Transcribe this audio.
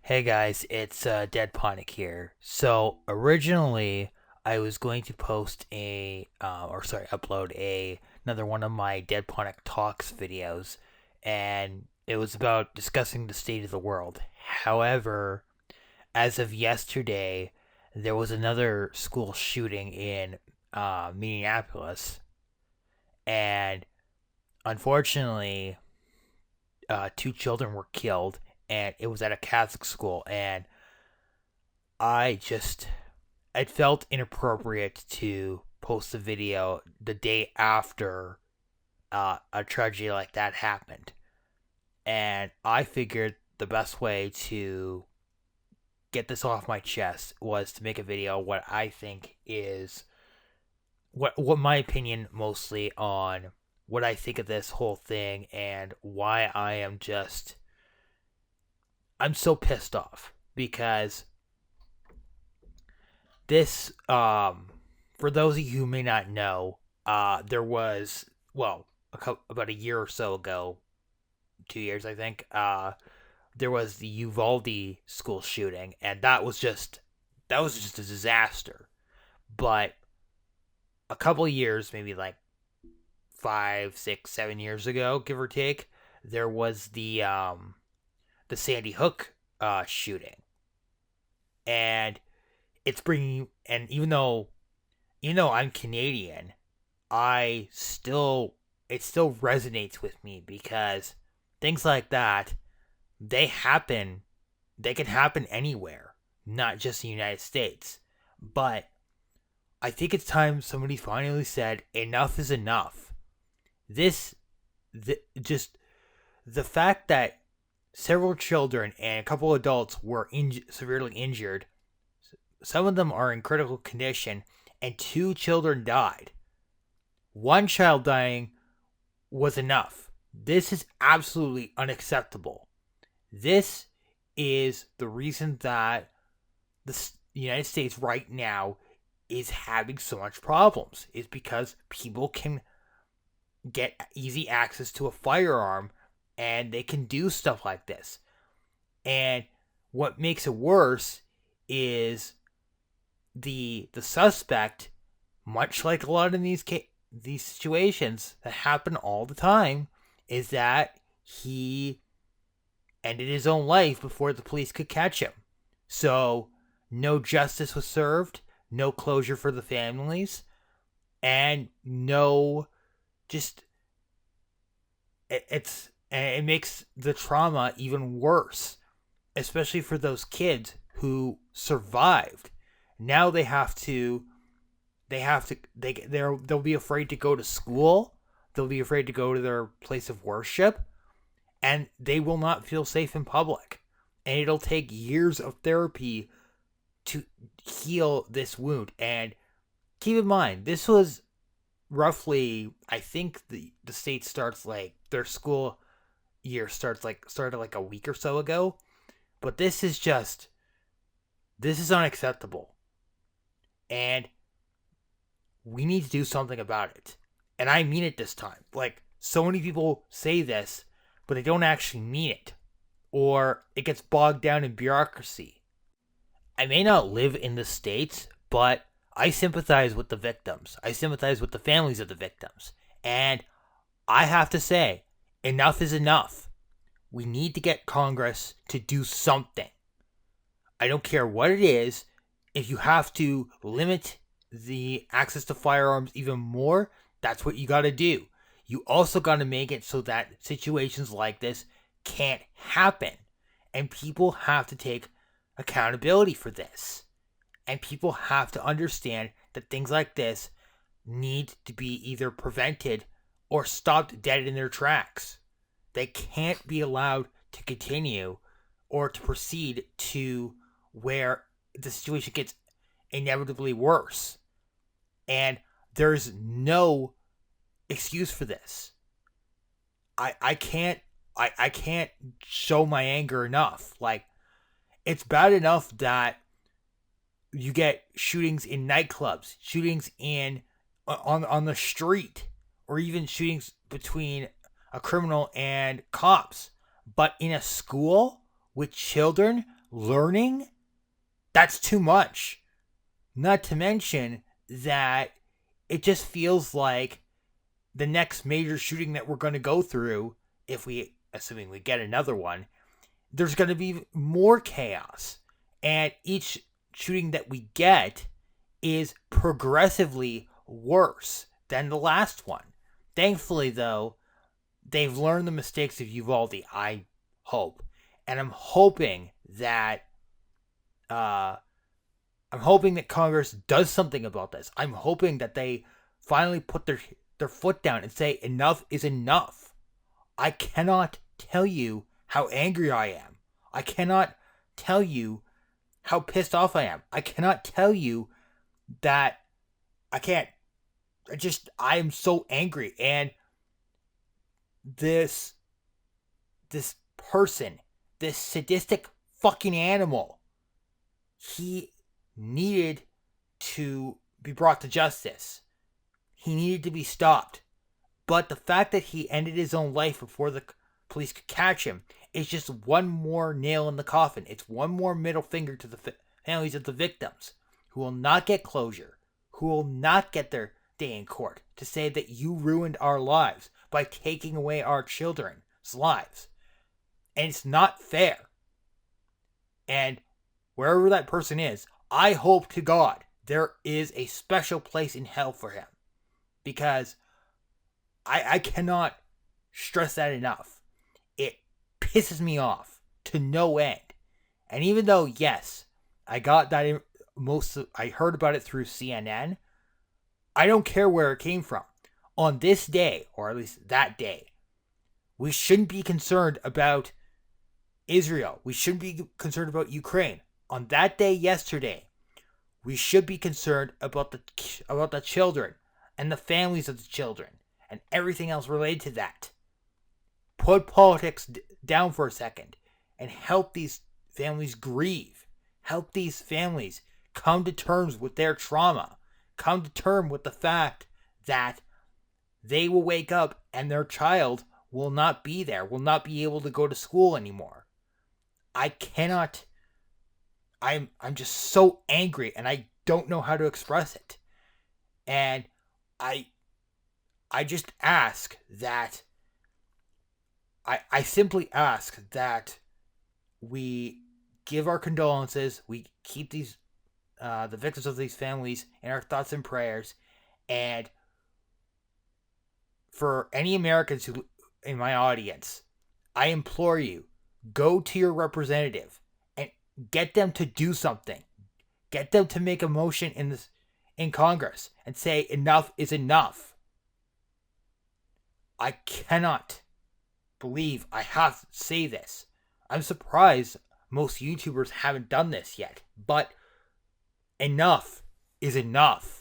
Hey guys, it's Deadponic here. So originally, I was going to post upload another one of my Deadponic Talks videos, and it was about discussing the state of the world. However, as of yesterday, there was another school shooting in Minneapolis, and unfortunately, two children were killed, and it was at a Catholic school, and I just it felt inappropriate to post a video the day after a tragedy like that happened. And I figured the best way to get this off my chest was to make a video what I think is what my opinion mostly on what I think of this whole thing and why I'm so pissed off because this for those of you who may not know, there was about a year or so ago, 2 years I think, there was the Uvalde school shooting, and that was just a disaster. But a couple of years, maybe like 5, 6, 7 years ago, give or take, there was the Sandy Hook shooting, and it's bringing and even though I'm Canadian, I still it still resonates with me because things like that they happen they can happen anywhere, not just the United States. But I think it's time somebody finally said enough is enough. This just the fact that several children and a couple adults were severely injured, some of them are in critical condition, and two children died. One child dying was enough. This is absolutely unacceptable. This is the reason that the United States right now is having so much problems, is because people can get easy access to a firearm and they can do stuff like this. And what makes it worse is the suspect, much like a lot of these situations that happen all the time, is that he ended his own life before the police could catch him. So no justice was served, no closure for the families, and no just it makes the trauma even worse, especially for those kids who survived. Now they'll be afraid to go to school. They'll be afraid to go to their place of worship, and they will not feel safe in public. And it'll take years of therapy to heal this wound. And keep in mind, this was roughly, I think the state starts like their school year started like a week or so ago. But this is unacceptable. And we need to do something about it. And I mean it this time. Like, so many people say this, but they don't actually mean it. Or it gets bogged down in bureaucracy. I may not live in the States, but I sympathize with the victims. I sympathize with the families of the victims. And I have to say, enough is enough. We need to get Congress to do something. I don't care what it is. If you have to limit the access to firearms even more, that's what you got to do. You also got to make it so that situations like this can't happen. And people have to take accountability for this. And people have to understand that things like this need to be either prevented or stopped dead in their tracks. They can't be allowed to continue or to proceed to where the situation gets inevitably worse. And there's no excuse for this. I can't show my anger enough. Like, it's bad enough that you get shootings in nightclubs, shootings in on the street, or even shootings between a criminal and cops. But in a school with children, learning, that's too much. Not to mention that it just feels like the next major shooting that we're going to go through, assuming we get another one, there's going to be more chaos. And each shooting that we get is progressively worse than the last one. Thankfully, though, they've learned the mistakes of Uvalde, I hope. And I'm hoping that Congress does something about this. I'm hoping that they finally put their foot down and say enough is enough. I cannot tell you how angry I am. I cannot tell you how pissed off I am. I cannot tell you that I am so angry. And this person, this sadistic fucking animal, he needed to be brought to justice. He needed to be stopped. But the fact that he ended his own life before the police could catch him is just one more nail in the coffin. It's one more middle finger to the families of the victims, who will not get closure, who will not get their day in court to say that you ruined our lives by taking away our children's lives. And it's not fair. And wherever that person is, I hope to God there is a special place in hell for him. Because I cannot stress that enough. It pisses me off to no end. And even though, yes, I got that I heard about it through CNN, I don't care where it came from. On this day, or at least that day, we shouldn't be concerned about Israel. We shouldn't be concerned about Ukraine. On that day yesterday, we should be concerned about the children and the families of the children and everything else related to that. Put politics down for a second and help these families grieve. Help these families come to terms with their trauma. Come to terms with the fact that they will wake up and their child will not be there, will not be able to go to school anymore. I'm just so angry and I don't know how to express it. And I just ask that I simply ask that we give our condolences, we keep these the victims of these families in our thoughts and prayers, and for any Americans who in my audience, I implore you, go to your representative and get them to do something. Get them to make a motion in Congress and say enough is enough. I cannot believe I have to say this. I'm surprised most YouTubers haven't done this yet, but enough is enough.